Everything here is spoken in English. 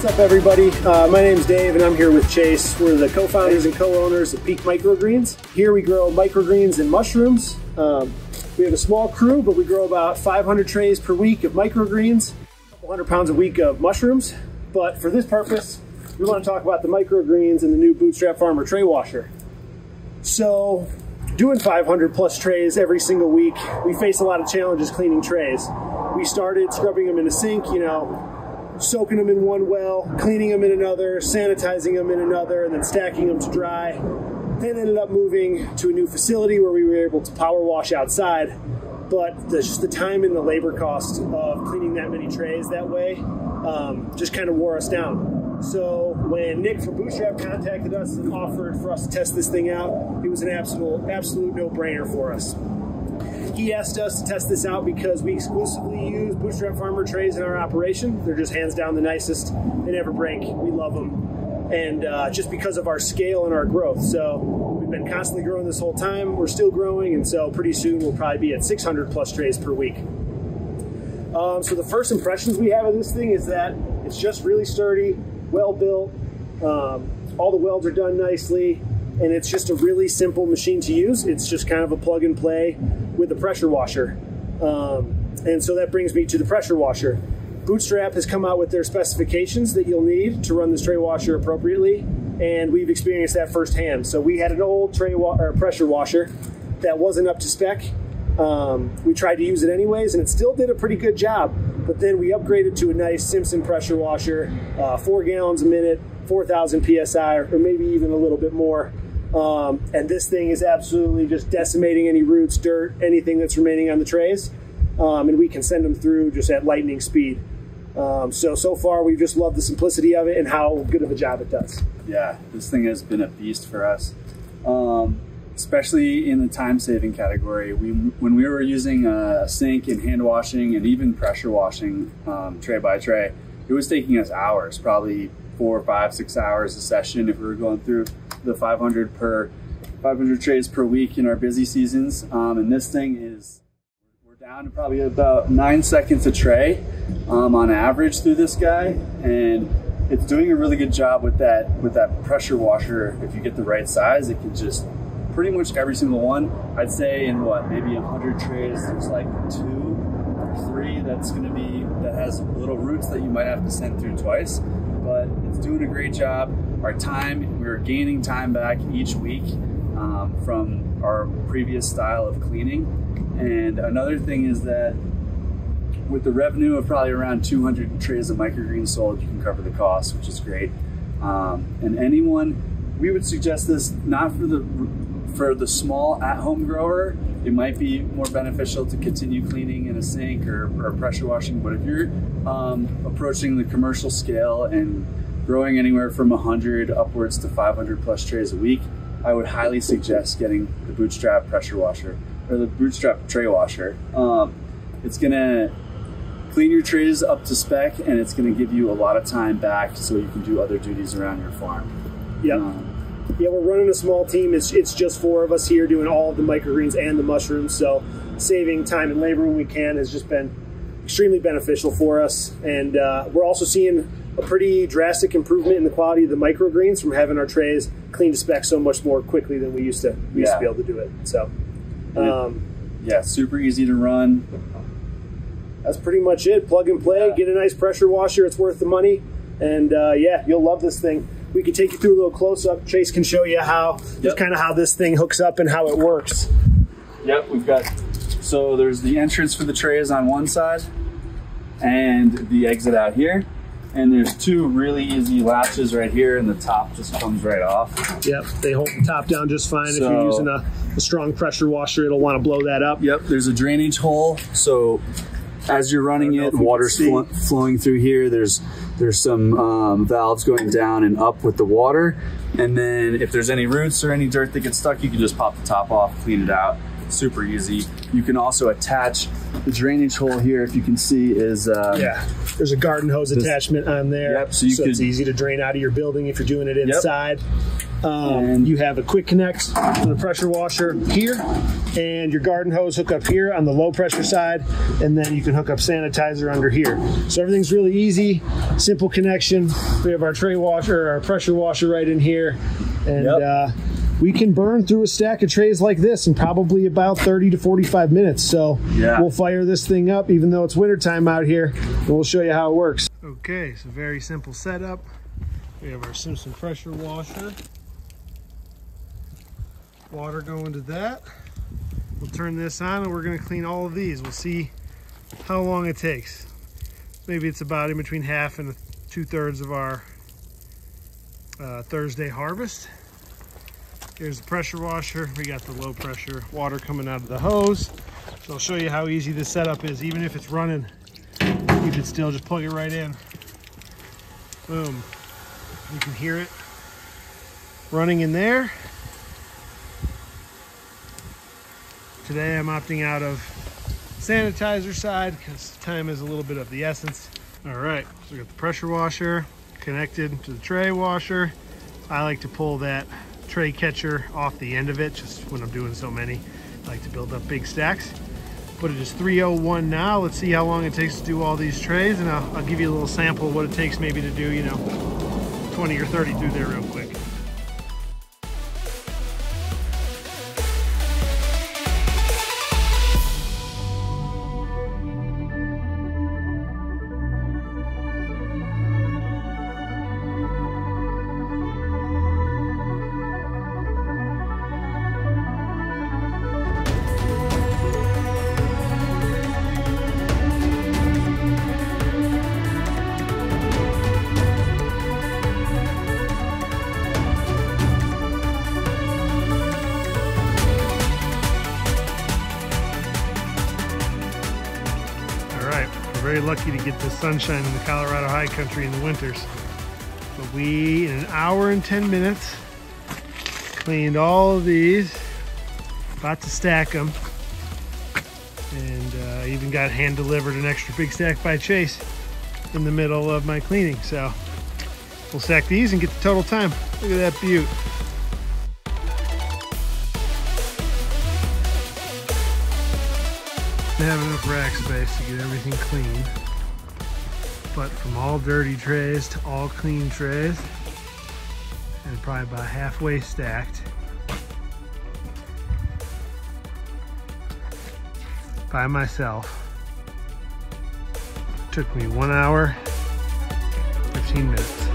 up, everybody? My name's Dave, and I'm here with Chase. We're the co-founders and co-owners of Peak Microgreens. Here we grow microgreens and mushrooms. We have a small crew, but we grow about 500 trays per week of microgreens, a couple hundred pounds a week of mushrooms. But for this purpose, we want to talk about the microgreens and the new Bootstrap Farmer tray washer. So, doing 500 plus trays every single week, we face a lot of challenges cleaning trays. We started scrubbing them in a sink, soaking them in one well, cleaning them in another, sanitizing them in another, and then stacking them to dry. Then ended up moving to a new facility where we were able to power wash outside. But just the time and the labor cost of cleaning that many trays that way just kind of wore us down. So when Nick from Bootstrap contacted us and offered for us to test this thing out, it was an absolute no-brainer for us. He asked us to test this out because we exclusively use Bootstrap Farmer trays in our operation. They're just hands down the nicest. They never break. We love them. And just because of our scale and our growth. So we've been constantly growing this whole time. We're still growing, and so pretty soon we'll probably be at 600 plus trays per week. So the first impressions we have of this thing is that it's just really sturdy, well built. All the welds are done nicely, and it's just a really simple machine to use. It's just kind of a plug and play with the pressure washer. And so that brings me to the pressure washer. Bootstrap has come out with their specifications that you'll need to run this tray washer appropriately, and we've experienced that firsthand. So we had an old pressure washer that wasn't up to spec. We tried to use it anyways, and it still did a pretty good job, but then we upgraded to a nice Simpson pressure washer, 4 gallons a minute, 4,000 PSI, or maybe even a little bit more. And this thing is absolutely just decimating any roots, dirt, anything that's remaining on the trays. And we can send them through just at lightning speed. So far we've just loved the simplicity of it and how good of a job it does. Yeah, this thing has been a beast for us, especially in the time-saving category. When we were using a sink and hand washing and even pressure washing tray by tray, it was taking us hours, probably 4, 5, 6 hours a session if we were going through the 500 trays per week in our busy seasons. And this thing is, we're down to probably about 9 seconds a tray on average through this guy, and it's doing a really good job with that pressure washer. If you get the right size, it can just pretty much every single one. I'd say in maybe 100 trays, there's like 2 or 3 that has little roots that you might have to send through twice. But it's doing a great job. Our time, we're gaining time back each week from our previous style of cleaning. And another thing is that with the revenue of probably around 200 trays of microgreens sold, you can cover the cost, which is great. And anyone, we would suggest this not for the small at-home grower. It might be more beneficial to continue cleaning in a sink or pressure washing, but if you're approaching the commercial scale and growing anywhere from 100 upwards to 500 plus trays a week, I would highly suggest getting the Bootstrap pressure washer or the Bootstrap tray washer. It's gonna clean your trays up to spec, and it's gonna give you a lot of time back so you can do other duties around your farm. Yep. Yeah, we're running a small team. It's just 4 of us here doing all of the microgreens and the mushrooms, so saving time and labor when we can has just been extremely beneficial for us. And we're also seeing a pretty drastic improvement in the quality of the microgreens from having our trays cleaned to spec so much more quickly than we used to be able to do it. So, yeah, super easy to run. That's pretty much it. Plug and play, get a nice pressure washer. It's worth the money. And yeah, you'll love this thing. We can take you through a little close-up. Chase can show you how, just kind of how this thing hooks up and how it works. Yep, so there's the entrance for the trays on one side and the exit out here. And there's 2 really easy latches right here, and the top just comes right off. Yep, they hold the top down just fine. If you're using a strong pressure washer, it'll want to blow that up. Yep, there's a drainage hole, so as you're running it, water's flowing through here. There's some valves going down and up with the water, and then if there's any roots or any dirt that gets stuck, you can just pop the top off, clean it out. Super easy. You can also attach the drainage hole here. If you can see, is there's a garden hose attachment on there. Yep. So it's easy to drain out of your building if you're doing it inside. Yep. You have a quick connect for the pressure washer here, and your garden hose hook up here on the low pressure side, and then you can hook up sanitizer under here. So everything's really easy, simple connection. We have our tray washer, our pressure washer right in here, and we can burn through a stack of trays like this in probably about 30 to 45 minutes. So we'll fire this thing up, even though it's wintertime out here, and we'll show you how it works. Okay, so very simple setup. We have our Simpson pressure washer. Water going to that. We'll turn this on and we're going to clean all of these. We'll see how long it takes. Maybe it's about in between half and 2/3 of our Thursday harvest. Here's the pressure washer. We got the low pressure water coming out of the hose. So I'll show you how easy this setup is. Even if it's running, keep it still, just plug it right in. Boom. You can hear it running in there. Today I'm opting out of sanitizer side because time is a little bit of the essence. All right, so we got the pressure washer connected to the tray washer. I like to pull that tray catcher off the end of it, just when I'm doing so many. I like to build up big stacks. But it is 3:01 now. Let's see how long it takes to do all these trays, and I'll give you a little sample of what it takes maybe to do, 20 or 30 through there real quick. Very lucky to get the sunshine in the Colorado high country in the winters. But we, in an hour and 10 minutes, cleaned all of these, about to stack them, and even got hand delivered an extra big stack by Chase in the middle of my cleaning. So we'll stack these and get the total time. Look at that beaut. Have enough rack space to get everything clean, but from all dirty trays to all clean trays, and probably about halfway stacked by myself. Took me 1 hour, 15 minutes.